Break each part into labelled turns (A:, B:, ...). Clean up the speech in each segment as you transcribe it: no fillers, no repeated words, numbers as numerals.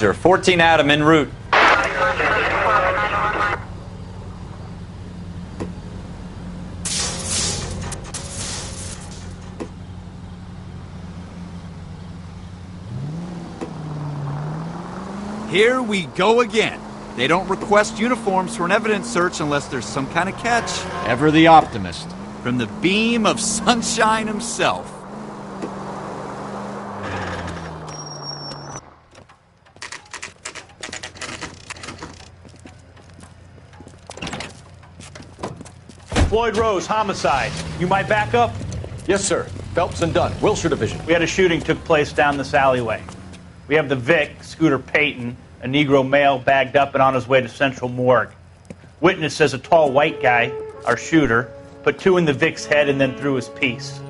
A: 14 Adam en route.
B: Here we go again. They don't request uniforms for an evidence search unless there's some kind of catch.
C: Ever the optimist.
B: From the beam of sunshine himself.
D: Floyd Rose, homicide. You might back up?
E: Yes, sir. Phelps and Dunn, Wilshire Division.
D: We had a shooting took place down this alleyway. We have the Vic, Scooter Payton, a Negro male bagged up and on his way to Central Morgue. Witness says a tall white guy, our shooter, put 2 in the Vic's head and then threw his piece.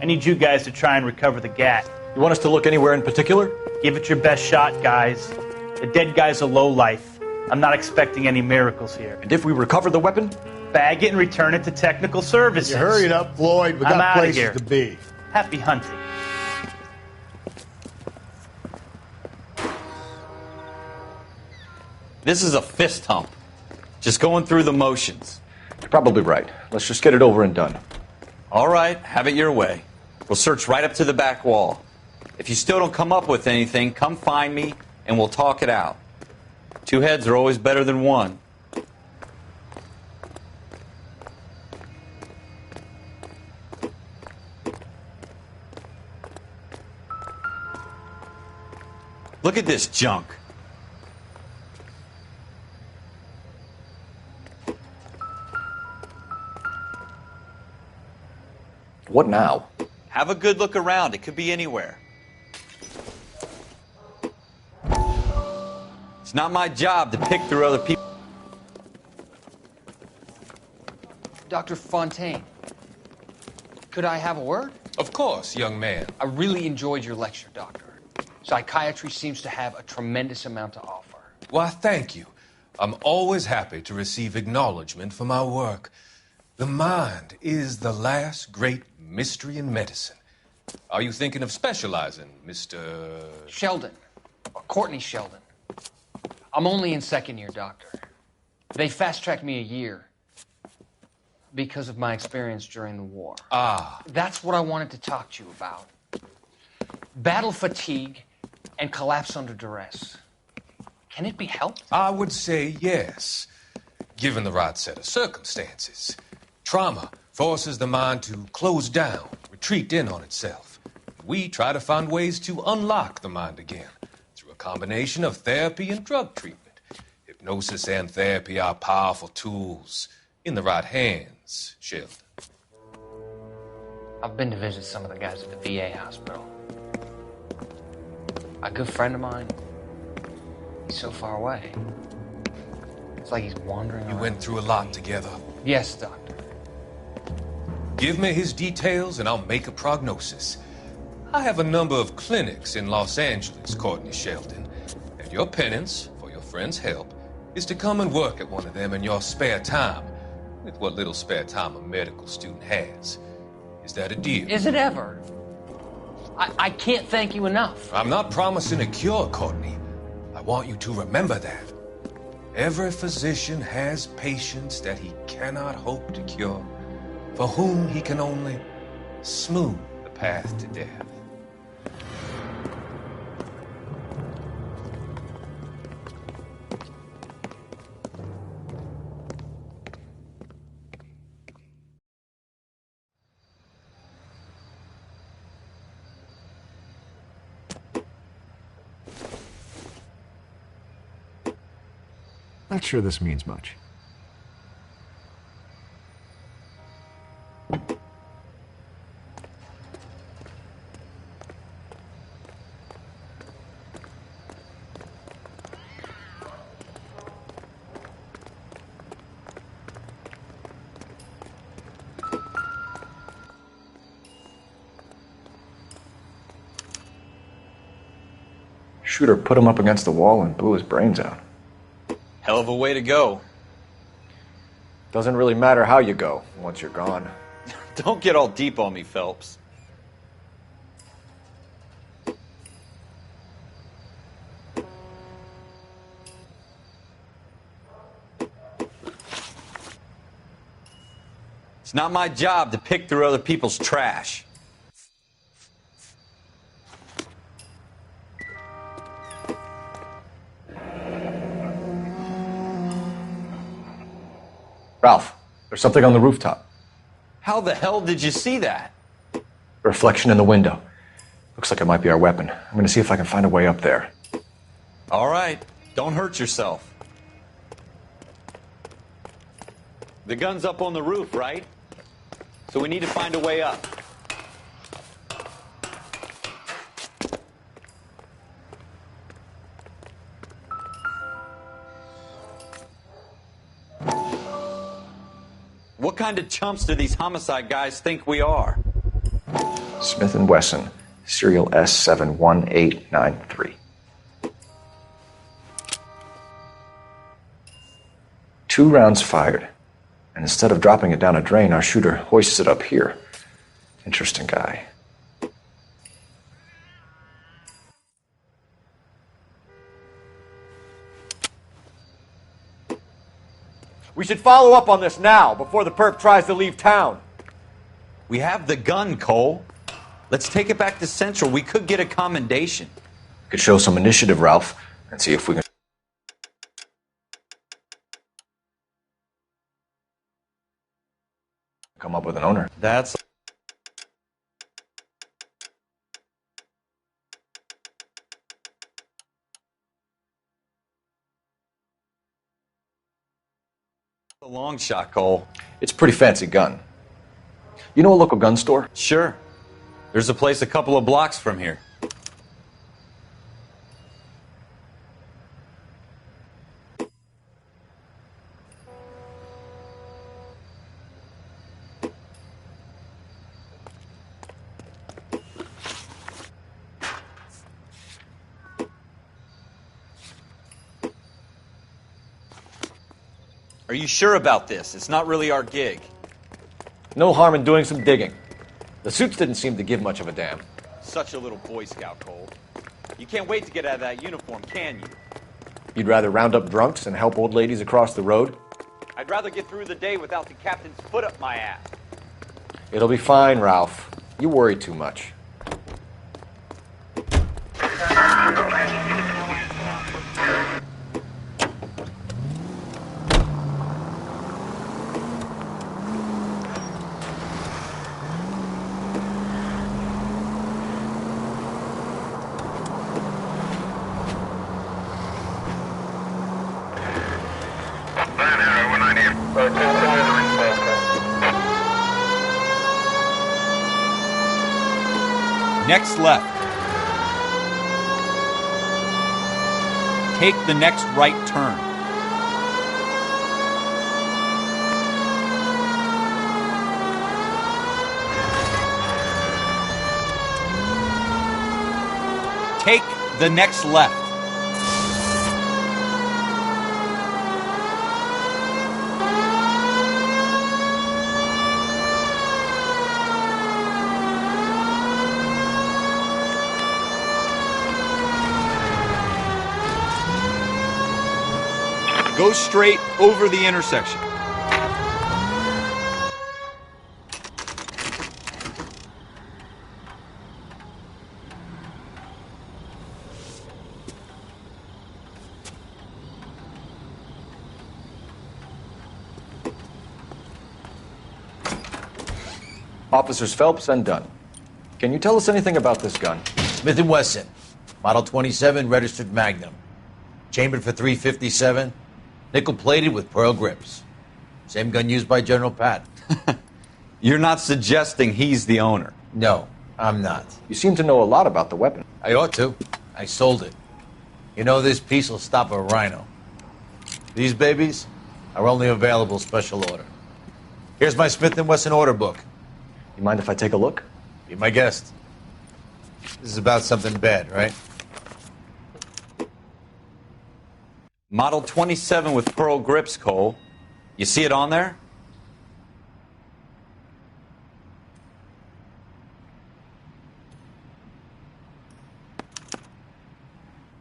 D: I need you guys to try and recover the gat.
E: You want us to look anywhere in particular?
D: Give it your best shot, guys. The dead guy's a lowlife. I'm not expecting any miracles here.
E: And if we recover the weapon?
D: Bag it and return it to technical services.
F: You hurry it up, Floyd. We got places
D: here.
F: to be.
D: Happy hunting.
A: This is a fist hump. Just going through the motions.
E: You're probably right. Let's just get it over and done.
A: All right, have it your way. We'll search right up to the back wall. If you still don't come up with anything, come find me and we'll talk it out. 2 heads are always better than 1. Look at this junk.
E: What now?
A: Have a good look around. It could be anywhere. It's not my job to pick through other people.
G: Dr. Fontaine, could I have a word?
H: Of course, young man.
G: I really enjoyed your lecture, Doctor. Psychiatry seems to have a tremendous amount to offer.
H: Why, thank you. I'm always happy to receive acknowledgement for my work. The mind is the last great mystery in medicine. Are you thinking of specializing, Mr.
G: Sheldon, or Courtney Sheldon. I'm only in 2nd year, Doctor. They fast-tracked me a year because of my experience during the war.
H: Ah.
G: That's what I wanted to talk to you about. Battle fatigue and collapse under duress. Can it be helped?
H: I would say yes, given the right set of circumstances. Trauma forces the mind to close down, retreat in on itself. We try to find ways to unlock the mind again through a combination of therapy and drug treatment. Hypnosis and therapy are powerful tools in the right hands, Sheldon.
G: I've been to visit some of the guys at the VA hospital. A good friend of mine, he's so far away. It's like he's wandering around.
H: You went through a lot together.
G: Yes, Doctor.
H: Give me his details and I'll make a prognosis. I have a number of clinics in Los Angeles, Courtney Sheldon. And your penance, for your friend's help, is to come and work at one of them in your spare time, with what little spare time a medical student has. Is that a deal?
G: Is it ever? I can't thank you enough.
H: I'm not promising a cure, Courtney. I want you to remember that. Every physician has patients that he cannot hope to cure, for whom he can only smooth the path to death.
C: Not sure this means much.
E: Shooter put him up against the wall and blew his brains out.
A: Hell of a way to go.
E: Doesn't really matter how you go once you're gone.
A: Don't get all deep on me, Phelps. It's not my job to pick through other people's trash.
E: Ralph, there's something on the rooftop.
A: How the hell did you see that?
E: A reflection in the window. Looks like it might be our weapon. I'm gonna see if I can find a way up there.
A: All right, don't hurt yourself. The gun's up on the roof, right? So we need to find a way up. What kind of chumps do these homicide guys think we are?
E: Smith & Wesson, serial S71893. 2 rounds fired. And instead of dropping it down a drain, our shooter hoists it up here. Interesting guy.
F: We should follow up on this now, before the perp tries to leave town.
A: We have the gun, Cole. Let's take it back to Central. We could get a commendation.
E: We could show some initiative, Ralph, and see if we can come up with an owner.
A: That's a long shot, Cole.
E: It's a pretty fancy gun. You know a local gun store?
A: Sure. There's a place a couple of blocks from here. Are you sure about this? It's not really our gig.
E: No harm in doing some digging. The suits didn't seem to give much of a damn.
A: Such a little Boy Scout, Cole. You can't wait to get out of that uniform, can you?
E: You'd rather round up drunks and help old ladies across the road?
A: I'd rather get through the day without the captain's foot up my ass.
E: It'll be fine, Ralph. You worry too much.
B: Next left. Take the next right turn. Take the next left. Go straight over the intersection.
E: Officers Phelps and Dunn. Can you tell us anything about this gun?
I: Smith & Wesson, Model 27, registered Magnum. Chambered for .357, nickel-plated with pearl grips. Same gun used by General Patton.
A: You're not suggesting he's the owner?
I: No, I'm not.
E: You seem to know a lot about the weapon.
I: I ought to. I sold it. You know, this piece will stop a rhino. These babies are only available special order. Here's my Smith & Wesson order book.
E: You mind if I take a look?
I: Be my guest. This is about something bad, right?
A: Model 27 with pearl grips, Cole. You see it on there?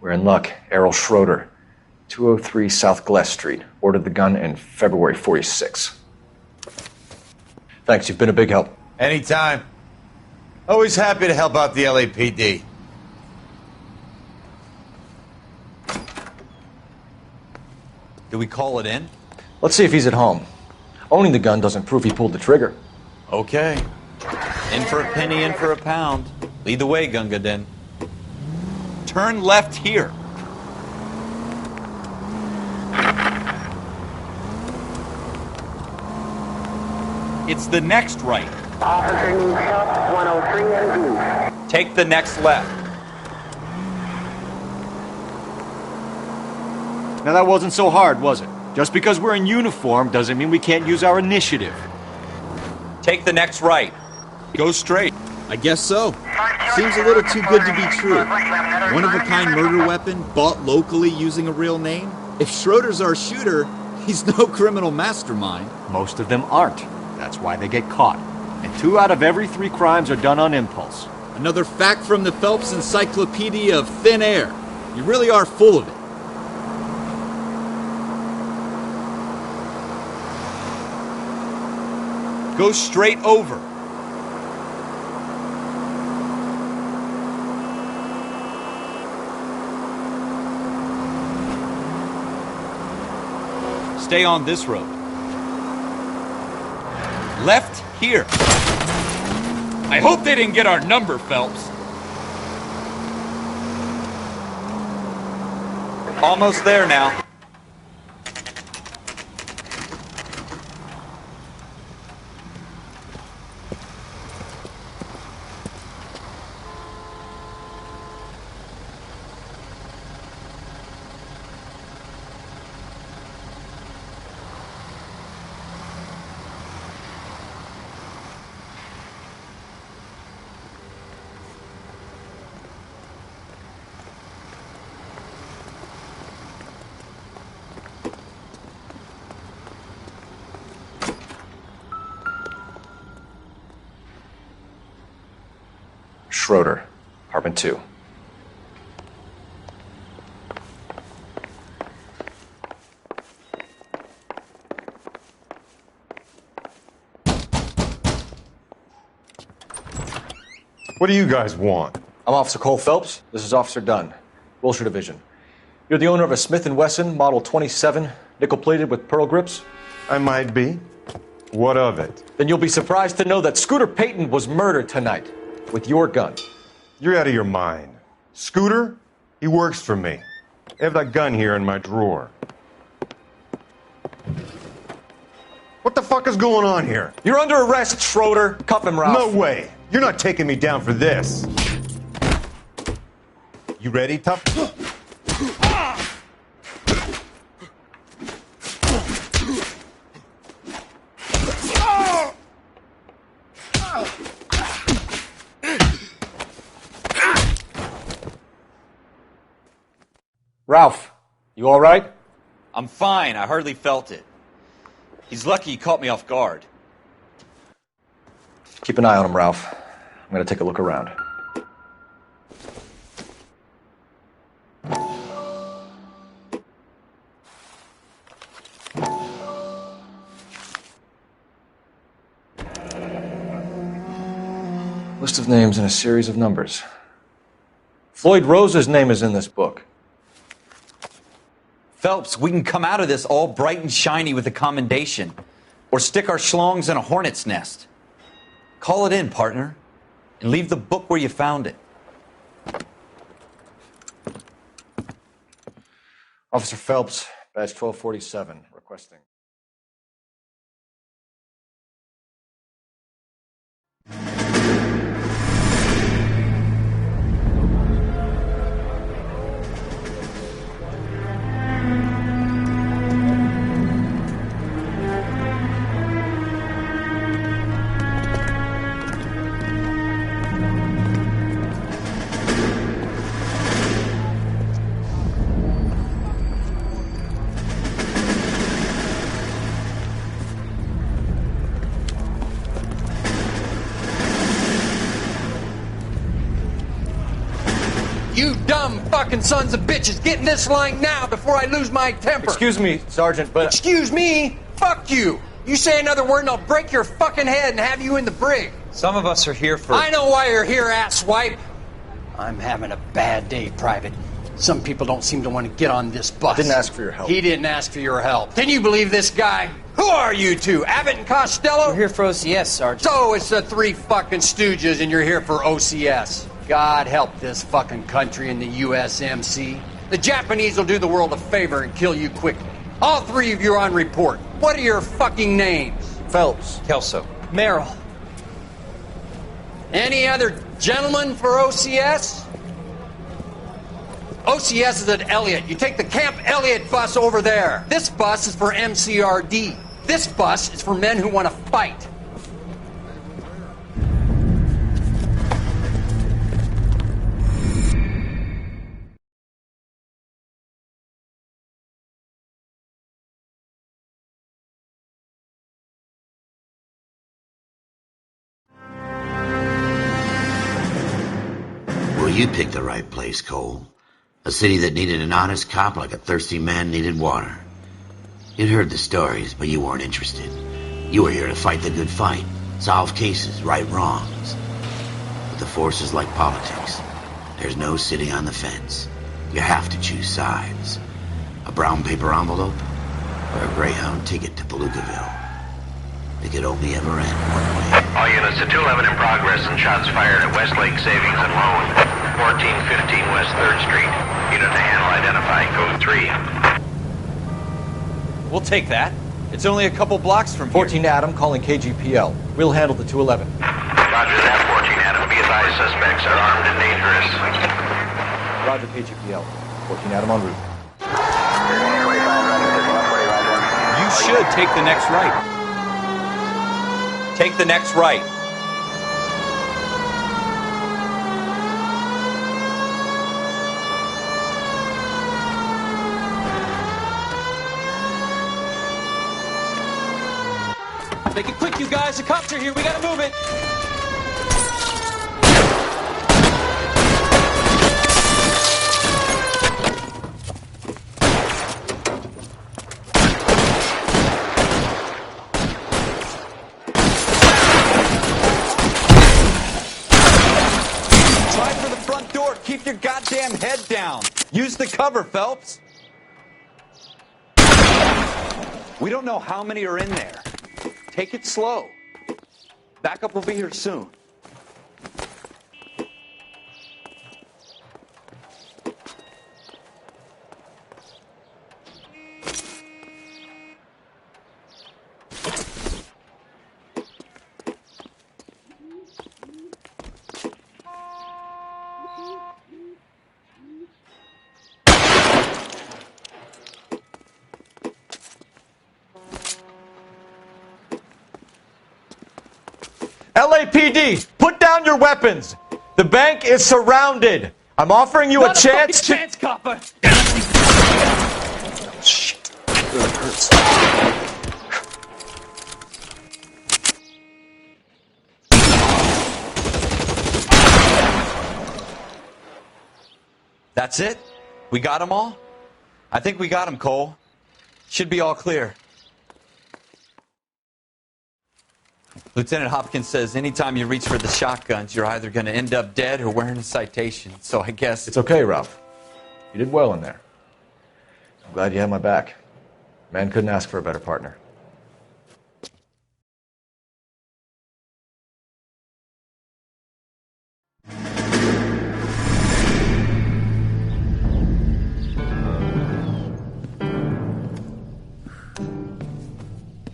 E: We're in luck. Errol Schroeder, 203 South Gless Street. Ordered the gun in February '46. Thanks, you've been a big help.
I: Anytime. Always happy to help out the LAPD.
A: Do we call it in?
E: Let's see if he's at home. Owning the gun doesn't prove he pulled the trigger.
A: Okay. In for a penny, in for a pound. Lead the way, Gunga Din.
B: Turn left here. It's the next right.
J: Officer needs help, 103 and
A: Take the next left.
C: Now that wasn't so hard, was it? Just because we're in uniform doesn't mean we can't use our initiative.
A: Take the next right.
B: Go straight. I guess so. Seems a little too good to be true. One-of-a-kind murder weapon bought locally using a real name? If Schroeder's our shooter, he's no criminal mastermind.
C: Most of them aren't. That's why they get caught. And 2 out of every 3 crimes are done on impulse.
B: Another fact from the Phelps Encyclopedia of Thin Air. You really are full of it. Go straight over. Stay on this road. Left here. I hope they didn't get our number, Phelps.
A: Almost there now.
E: Schroeder, apartment 2.
K: What do you guys want?
E: I'm Officer Cole Phelps. This is Officer Dunn, Wilshire Division. You're the owner of a Smith & Wesson Model 27, nickel-plated with pearl grips?
K: I might be. What of it?
E: Then you'll be surprised to know that Scooter Payton was murdered tonight with your gun.
K: You're out of your mind. Scooter? He works for me. I have that gun here in my drawer. What the fuck is going on here?
E: You're under arrest, Schroeder. Cuff him, Ralph.
K: No way. You're not taking me down for this. You ready, tough?
E: Ralph, you all right?
A: I'm fine. I hardly felt it. He's lucky he caught me off guard.
E: Keep an eye on him, Ralph. I'm going to take a look around. List of names and a series of numbers. Floyd Rose's name is in this book.
A: Phelps, we can come out of this all bright and shiny with a commendation. Or stick our schlongs in a hornet's nest. Call it in, partner. And leave the book where you found it.
E: Officer Phelps, badge 1247, requesting.
G: You dumb fucking sons of bitches, get in this line now before I lose my temper.
E: Excuse me, Sergeant, but...
G: Excuse me? Fuck you.
L: You say another word and I'll break your fucking head and have you in the brig.
A: Some of us are here for...
L: I know why you're here, asswipe. I'm having a bad day, Private. Some people don't seem to want to get on this bus.
E: I didn't ask for your help.
L: He didn't ask for your help. Can you believe this guy? Who are you two? Abbott and Costello?
G: We're here for OCS, Sergeant.
L: So it's the three fucking stooges and you're here for OCS. God help this fucking country and the USMC. The Japanese will do the world a favor and kill you quickly. All three of you are on report. What are your fucking names?
E: Phelps.
A: Kelso.
G: Merrill.
L: Any other gentlemen for OCS? OCS is at Elliott. You take the Camp Elliott bus over there. This bus is for MCRD. This bus is for men who want to fight.
M: Well, you picked the right place, Cole. A city that needed an honest cop like a thirsty man needed water. You'd heard the stories, but you weren't interested. You were here to fight the good fight, solve cases, right wrongs. But the force is like politics. There's no sitting on the fence. You have to choose sides. A brown paper envelope or a Greyhound ticket to Palookaville. It could only ever end one way.
N: All units to 211 in progress and shots fired at Westlake Savings and Loan, 1415 West 3rd Street. Unit to handle identifying code 3.
A: We'll take that. It's only a couple blocks from here.
F: 14 Adam calling KGPL. We'll handle the 211.
N: Roger that, 14 Adam. Be advised, suspects are armed and dangerous.
F: Roger, KGPL. 14 Adam en route.
A: You should take the next right. Take the next right.
O: Make it quick, you guys. The cops are here. We gotta move it.
A: Try for the front door. Keep your goddamn head down. Use the cover, Phelps. We don't know how many are in there. Take it slow. Backup will be here soon.
F: LAPD, put down your weapons. The bank is surrounded. I'm offering you a chance to...
O: chance, copper.
E: Shit. It really hurts.
A: That's it? We got them all? I think we got them, Cole. Should be all clear. Lieutenant Hopkins says anytime you reach for the shotguns, you're either going to end up dead or wearing a citation. So I guess...
E: It's okay, Ralph. You did well in there. I'm glad you had my back. Man couldn't ask for a better partner.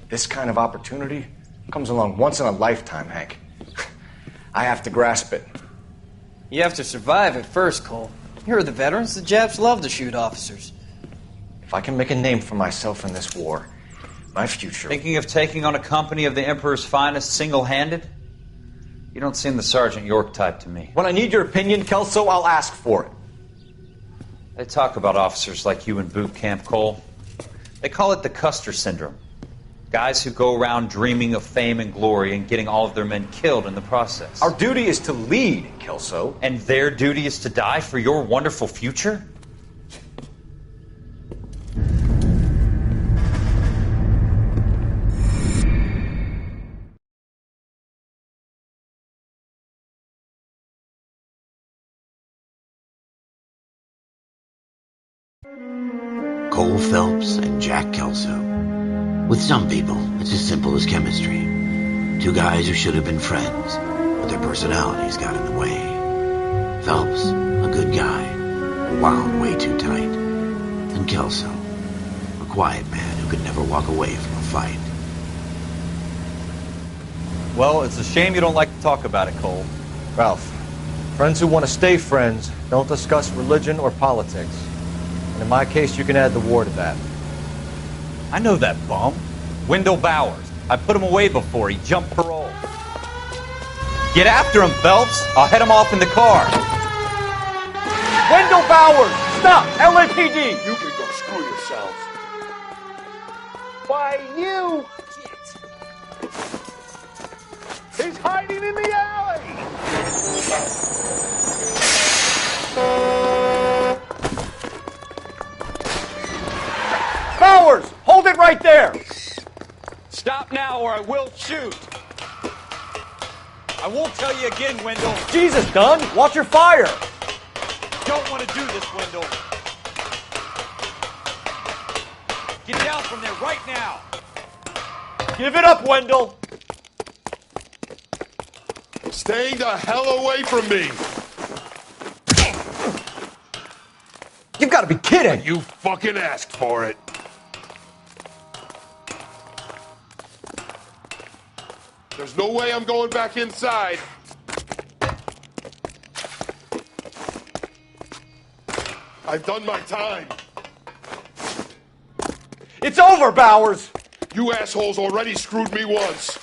E: This kind of opportunity comes along once in a lifetime, Hank. I have to grasp it.
G: You have to survive it first, Cole. Here are the veterans. The Japs love to shoot officers.
E: If I can make a name for myself in this war, my future...
P: Thinking of taking on a company of the Emperor's finest single-handed? You don't seem the Sergeant York type to me.
F: When I need your opinion, Kelso, I'll ask for it.
P: They talk about officers like you in boot camp, Cole. They call it the Custer Syndrome. Guys who go around dreaming of fame and glory and getting all of their men killed in the process.
F: Our duty is to lead, Kelso.
P: And their duty is to die for your wonderful future?
M: Cole Phelps and Jack Kelso. With some people, it's as simple as chemistry. Two guys who should have been friends, but their personalities got in the way. Phelps, a good guy, wound way too tight. And Kelso, a quiet man who could never walk away from a fight.
A: Well, it's a shame you don't like to talk about it, Cole.
C: Ralph, friends who want to stay friends don't discuss religion or politics. And in my case, you can add the war to that.
A: I know that bum. Wendell Bowers. I put him away before. He jumped parole. Get after him, Phelps. I'll head him off in the car.
F: Wendell Bowers! Stop! LAPD! You can go screw yourselves. Why, you... He's hiding in the alley! Bowers! Hold it right there!
A: Stop now or I will shoot. I won't tell you again, Wendell.
F: Jesus, Dunn! Watch your fire!
A: Don't want to do this, Wendell. Get down from there right now.
F: Give it up, Wendell!
K: Stay the hell away from me!
F: You've got to be kidding!
K: You fucking asked for it. There's no way I'm going back inside. I've done my time.
F: It's over, Bowers!
K: You assholes already screwed me once.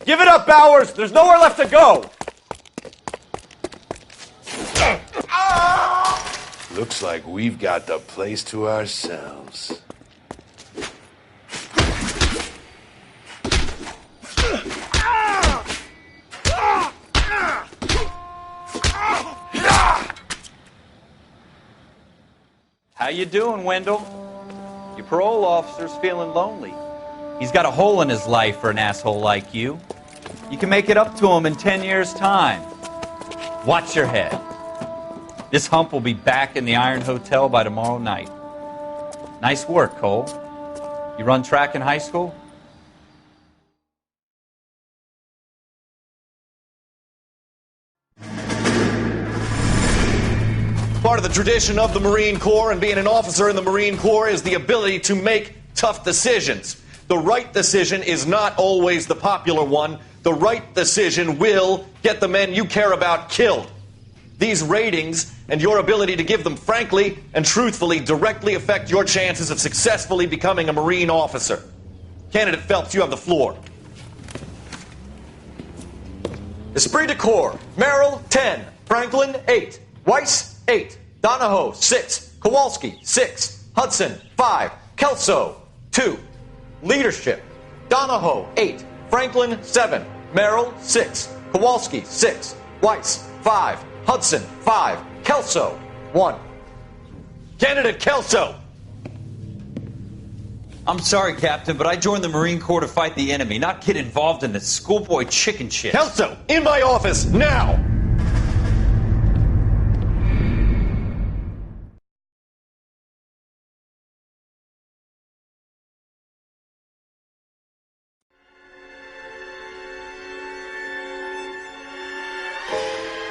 F: Give it up, Bowers! There's nowhere left to go!
K: Looks like we've got the place to ourselves.
A: How you doing, Wendell? Your parole officer's feeling lonely. He's got a hole in his life for an asshole like you. You can make it up to him in 10 years' time. Watch your head. This hump will be back in the Iron Hotel by tomorrow night. Nice work, Cole. You run track in high school?
Q: Part of the tradition of the Marine Corps and being an officer in the Marine Corps is the ability to make tough decisions. The right decision is not always the popular one. The right decision will get the men you care about killed. These ratings and your ability to give them frankly and truthfully directly affect your chances of successfully becoming a Marine officer. Candidate Phelps, you have the floor. Esprit de Corps, Merrill, 10. Franklin, 8. Weiss, 8. Donahoe, 6. Kowalski, 6. Hudson, 5. Kelso, 2. Leadership, Donahoe, 8. Franklin, 7. Merrill, 6. Kowalski, 6. Weiss, 5. Hudson, 5. Kelso, 1. Candidate Kelso!
P: I'm sorry, Captain, but I joined the Marine Corps to fight the enemy, not get involved in this schoolboy chicken shit.
Q: Kelso, in my office, now!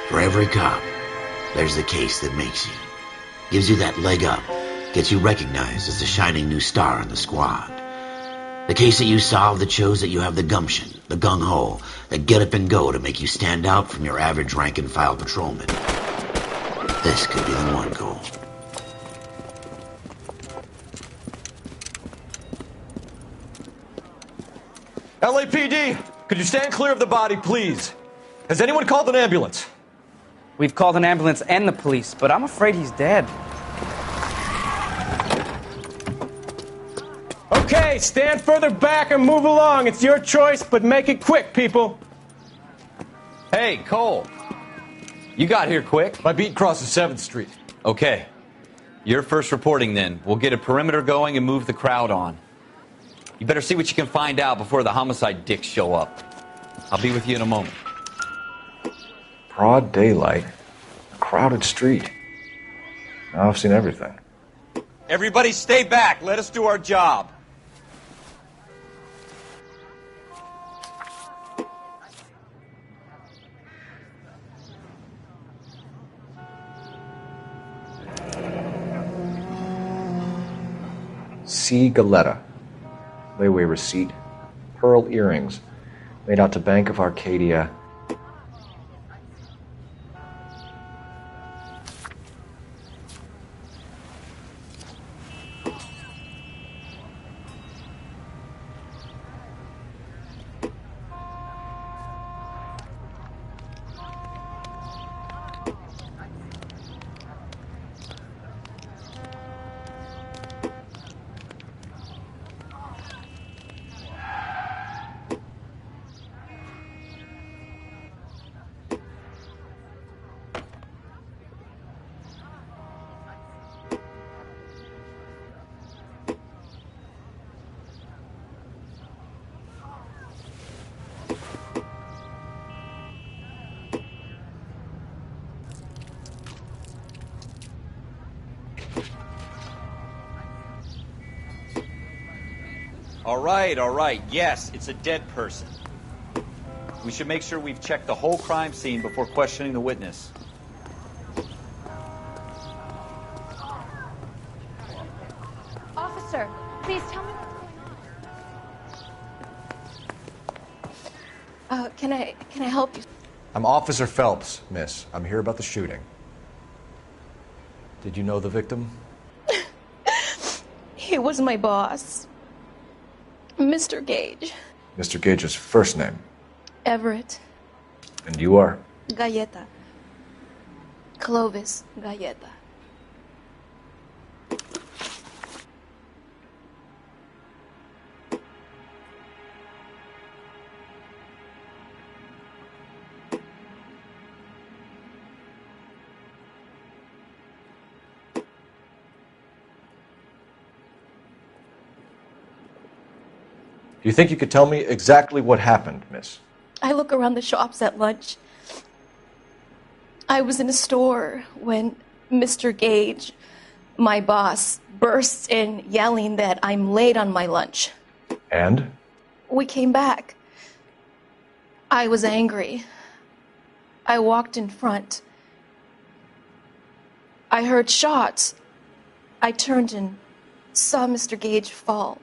M: For every cop, there's the case that makes you. Gives you that leg up. Gets you recognized as the shining new star in the squad. The case that you solve that shows that you have the gumption, the gung-ho, the get up and go to make you stand out from your average rank-and-file patrolman. This could be the one, Cole.
F: LAPD, could you stand clear of the body, please? Has anyone called an ambulance?
R: We've called an ambulance and the police, but I'm afraid he's dead.
S: Okay, stand further back and move along. It's your choice, but make it quick, people.
A: Hey, Cole. You got here quick.
F: My beat crosses 7th Street.
A: Okay. You're first reporting then. We'll get a perimeter going and move the crowd on. You better see what you can find out before the homicide dicks show up. I'll be with you in a moment.
E: Broad daylight, a crowded street. Now I've seen everything.
A: Everybody stay back. Let us do our job.
E: C. Galetta. Layaway receipt. Pearl earrings. Made out to Bank of Arcadia.
A: All right. Yes, it's a dead person. We should make sure we've checked the whole crime scene before questioning the witness.
T: Officer, please tell me what's going on. Can I help you?
C: I'm Officer Phelps, miss. I'm here about the shooting. Did you know the victim?
T: He was my boss, Mr. Gage.
E: Mr. Gage's first name.
T: Everett.
E: And you are?
T: Galleta. Clovis Galleta.
C: Do you think you could tell me exactly what happened, miss?
T: I look around the shops at lunch. I was in a store when Mr. Gage, my boss, bursts in yelling that I'm late on my lunch.
E: And?
T: We came back. I was angry. I walked in front. I heard shots. I turned and saw Mr. Gage fall.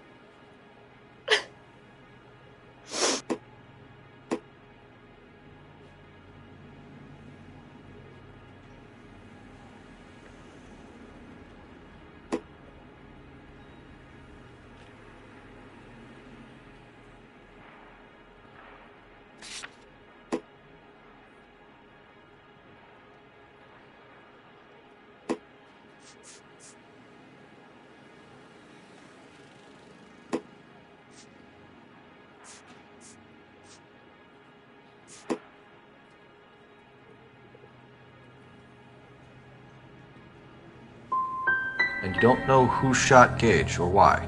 C: And you don't know who shot Gage or why?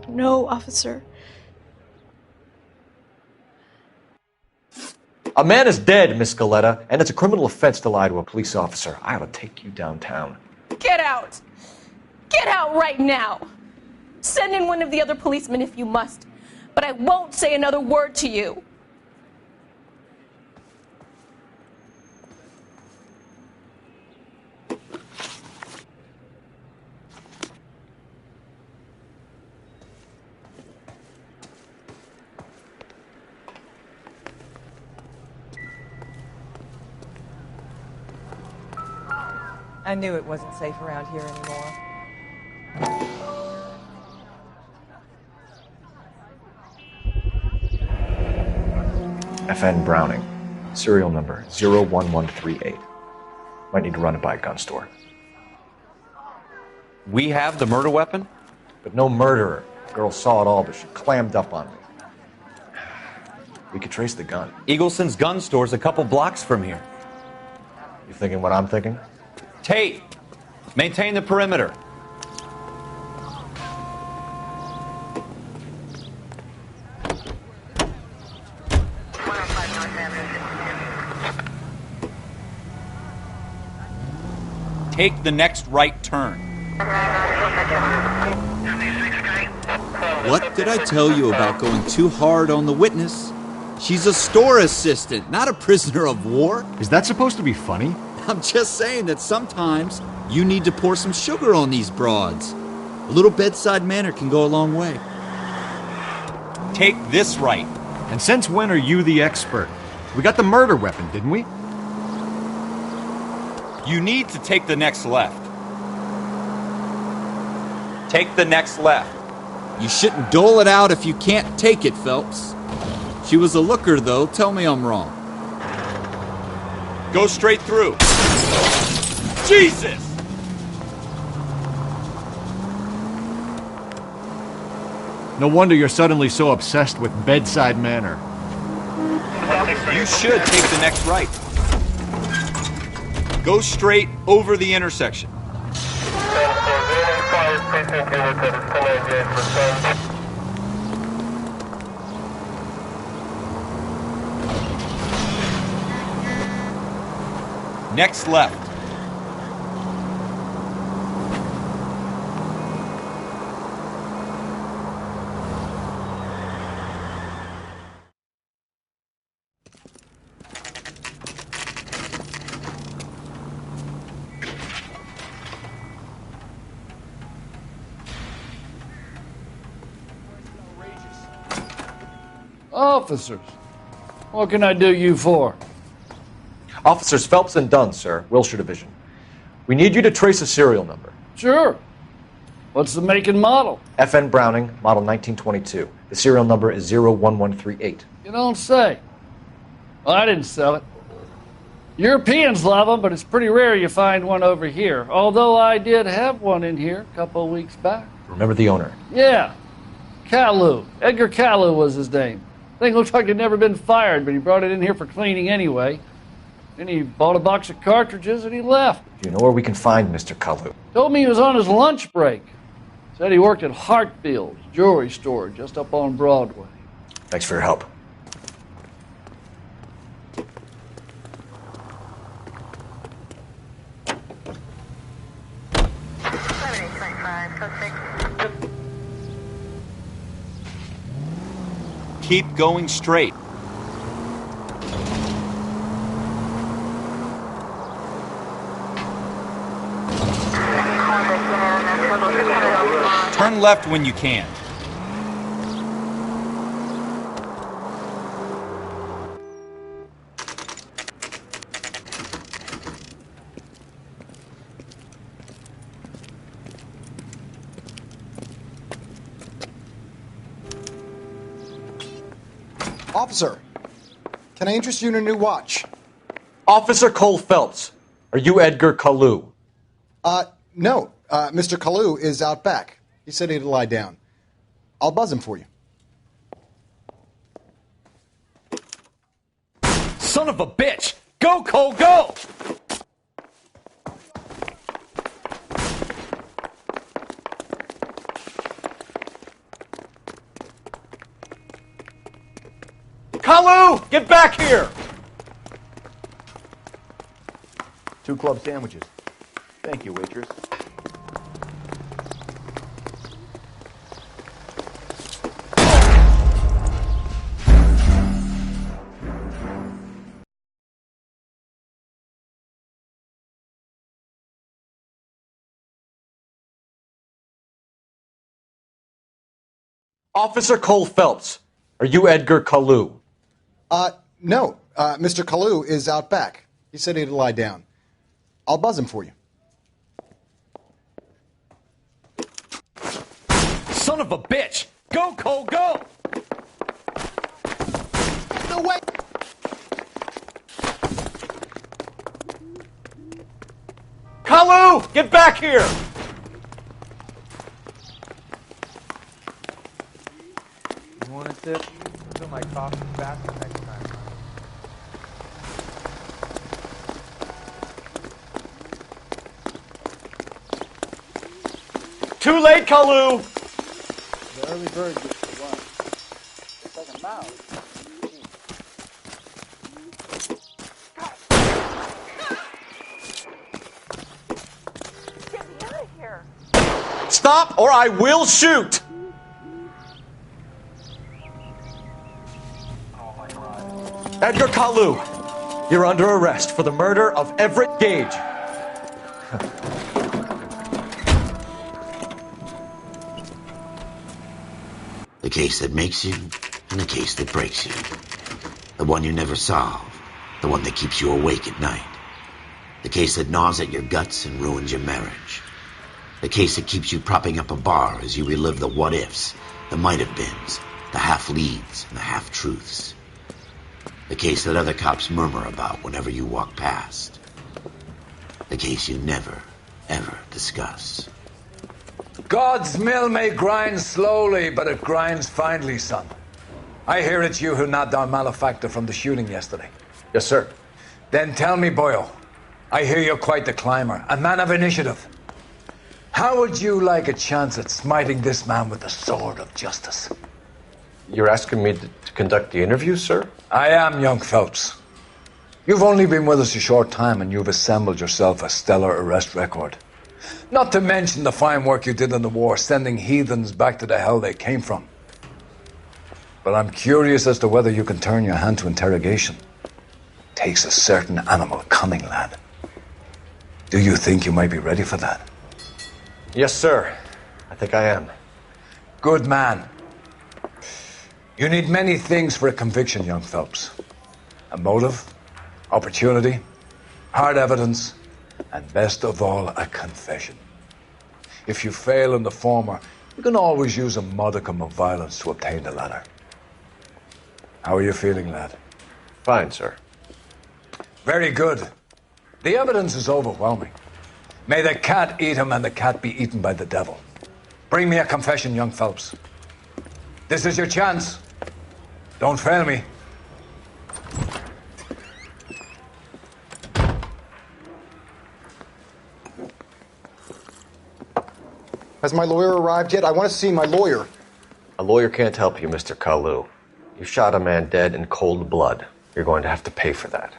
T: No, officer.
C: A man is dead, Miss Galletta, and it's a criminal offense to lie to a police officer. I ought to take you downtown.
T: Get out! Get out right now! Send in one of the other policemen if you must, but I won't say another word to you.
U: I knew it wasn't safe around here anymore.
E: FN Browning. Serial number 01138. Might need to run it by a gun store.
A: We have the murder weapon?
C: But no murderer. The girl saw it all, but she clammed up on me.
E: We could trace the gun.
A: Eagleson's gun store's a couple blocks from here.
C: You thinking what I'm thinking?
A: Tate, maintain the perimeter. Take the next right turn.
B: What did I tell you about going too hard on the witness? She's a store assistant, not a prisoner of war.
C: Is that supposed to be funny?
B: I'm just saying that sometimes you need to pour some sugar on these broads. A little bedside manner can go a long way.
A: Take this right.
C: And since when are you the expert? We got the murder weapon, didn't we?
A: You need to take the next left. Take the next left.
B: You shouldn't dole it out if you can't take it, Phelps. She was a looker, though. Tell me I'm wrong.
A: Go straight through. Jesus!
C: No wonder you're suddenly so obsessed with bedside manner.
A: You should take the next right. Go straight over the intersection. Next left.
D: Officers, what can I do you for?
C: Officers Phelps and Dunn, sir, Wilshire Division. We need you to trace a serial number.
D: Sure. What's the make and model?
C: FN Browning, model 1922. The serial number is 01138.
D: You don't say. Well, I didn't sell it. Europeans love them, but it's pretty rare you find one over here. Although I did have one in here a couple of weeks back.
C: Remember the owner?
D: Yeah. Kalu. Edgar Kalu was his name. Thing looks like he'd never been fired, but he brought it in here for cleaning anyway. Then he bought a box of cartridges and he left.
C: Do you know where we can find Mr. Kalu?
D: Told me he was on his lunch break. Said he worked at Hartfield's jewelry store just up on Broadway.
C: Thanks for your help.
A: Keep going straight. Turn left when you can.
V: Officer, can I interest you in a new watch?
C: Officer Cole Phelps, are you Edgar Kalu?
V: No. Mr. Kalu is out back. He said he'd lie down. I'll buzz him for you.
A: Son of a bitch! Go, Cole, go! Kalu! Get back here!
F: 2 club sandwiches. Thank you, waitress.
C: Officer Cole Phelps, are you Edgar Kalu?
V: No. Mr. Kalu is out back. He said he'd lie down. I'll buzz him for you.
A: Son of a bitch! Go, Cole, go!
V: No way!
A: Kalu! Get back here!
F: You want a tip? Fill my coffee faster next time.
A: Too late, Kalu!
D: The early bird gets the worm. It's like a mouse.
F: stop or I will shoot! Edgar Kalu, you're under arrest for the murder of Everett Gage.
M: The case that makes you, and the case that breaks you. The one you never solve. The one that keeps you awake at night. The case that gnaws at your guts and ruins your marriage. The case that keeps you propping up a bar as you relive the what-ifs, the might-have-beens, the half-leads, and the half-truths. The case that other cops murmur about whenever you walk past. The case you never, ever discuss.
H: God's mill may grind slowly, but it grinds finely, son. I hear it's you who nabbed our malefactor from the shooting yesterday.
C: Yes, sir.
H: Then tell me, boyo, I hear you're quite the climber, a man of initiative. How would you like a chance at smiting this man with the sword of justice?
C: You're asking me to conduct the interview, sir?
H: I am, young Phelps. You've only been with us a short time and you've assembled yourself a stellar arrest record. Not to mention the fine work you did in the war, sending heathens back to the hell they came from. But I'm curious as to whether you can turn your hand to interrogation. Takes a certain animal cunning, lad. Do you think you might be ready for that?
C: Yes, sir. I think I am.
H: Good man. You need many things for a conviction, young Phelps. A motive, opportunity, hard evidence, and best of all, a confession. If you fail in the former, you can always use a modicum of violence to obtain the latter. How are you feeling, lad?
C: Fine, sir.
H: Very good. The evidence is overwhelming. May the cat eat him and the cat be eaten by the devil. Bring me a confession, young Phelps. This is your chance. Don't fail me.
V: Has my lawyer arrived yet? I want to see my lawyer.
C: A lawyer can't help you, Mr. Kalu. You shot a man dead in cold blood. You're going to have to pay for that.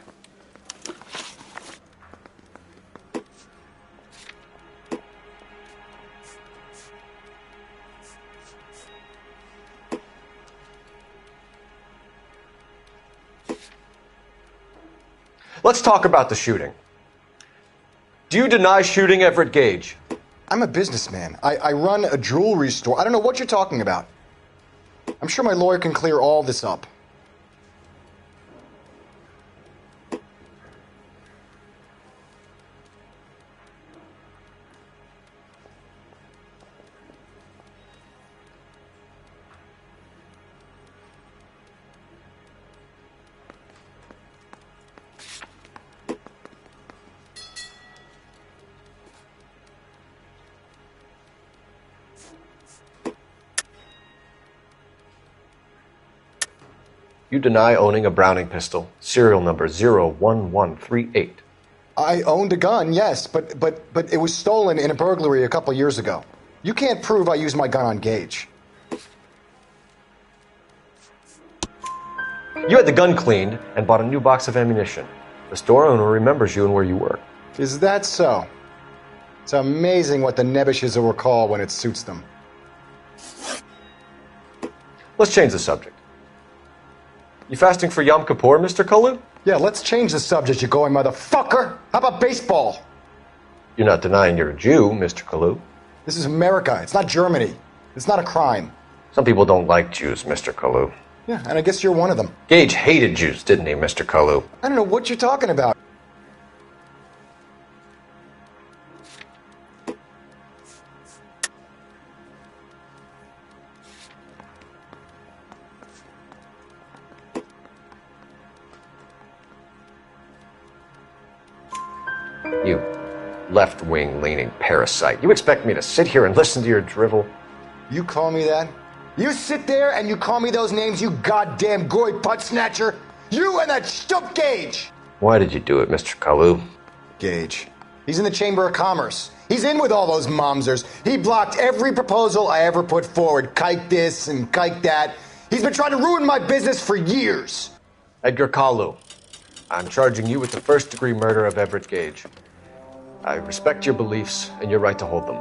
C: Let's talk about the shooting. Do you deny shooting Everett Gage?
V: I'm a businessman. I run a jewelry store. I don't know what you're talking about. I'm sure my lawyer can clear all this up.
C: You deny owning a Browning pistol, serial number 01138.
V: I owned a gun, yes, but it was stolen in a burglary a couple years ago. You can't prove I used my gun on Gage.
C: You had the gun cleaned and bought a new box of ammunition. The store owner remembers you and where you were.
V: Is that so? It's amazing what the Nebbishes will recall when it suits them.
C: Let's change the subject. You fasting for Yom Kippur, Mr. Kalu?
V: Yeah, let's change the subject, you going motherfucker. How about baseball?
C: You're not denying you're a Jew, Mr. Kalu.
V: This is America. It's not Germany. It's not a crime.
C: Some people don't like Jews, Mr. Kalu.
V: Yeah, and I guess you're one of them.
C: Gage hated Jews, didn't he, Mr. Kalu?
V: I don't know what you're talking about.
C: You left-wing leaning parasite. You expect me to sit here and listen to your drivel?
V: You call me that? You sit there and you call me those names, you goddamn goy putt snatcher? You and that stup Gage!
C: Why did you do it, Mr. Kalu?
V: Gage. He's in the Chamber of Commerce. He's in with all those momsers. He blocked every proposal I ever put forward. Kike this and kike that. He's been trying to ruin my business for years.
C: Edgar Kalu, I'm charging you with the first-degree murder of Everett Gage. I respect your beliefs and your right to hold them.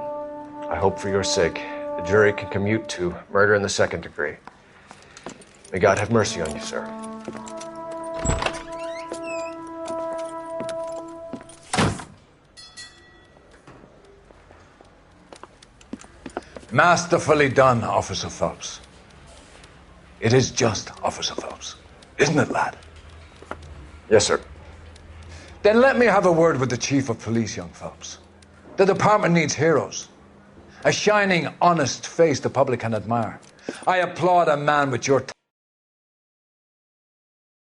C: I hope for your sake the jury can commute to murder in the second degree. May God have mercy on you, sir.
H: Masterfully done, Officer Phelps. It is just Officer Phelps. Isn't it, lad?
C: Yes, sir.
H: Then let me have a word with the Chief of Police, young Phelps. The department needs heroes. A shining, honest face the public can admire. I applaud a man with your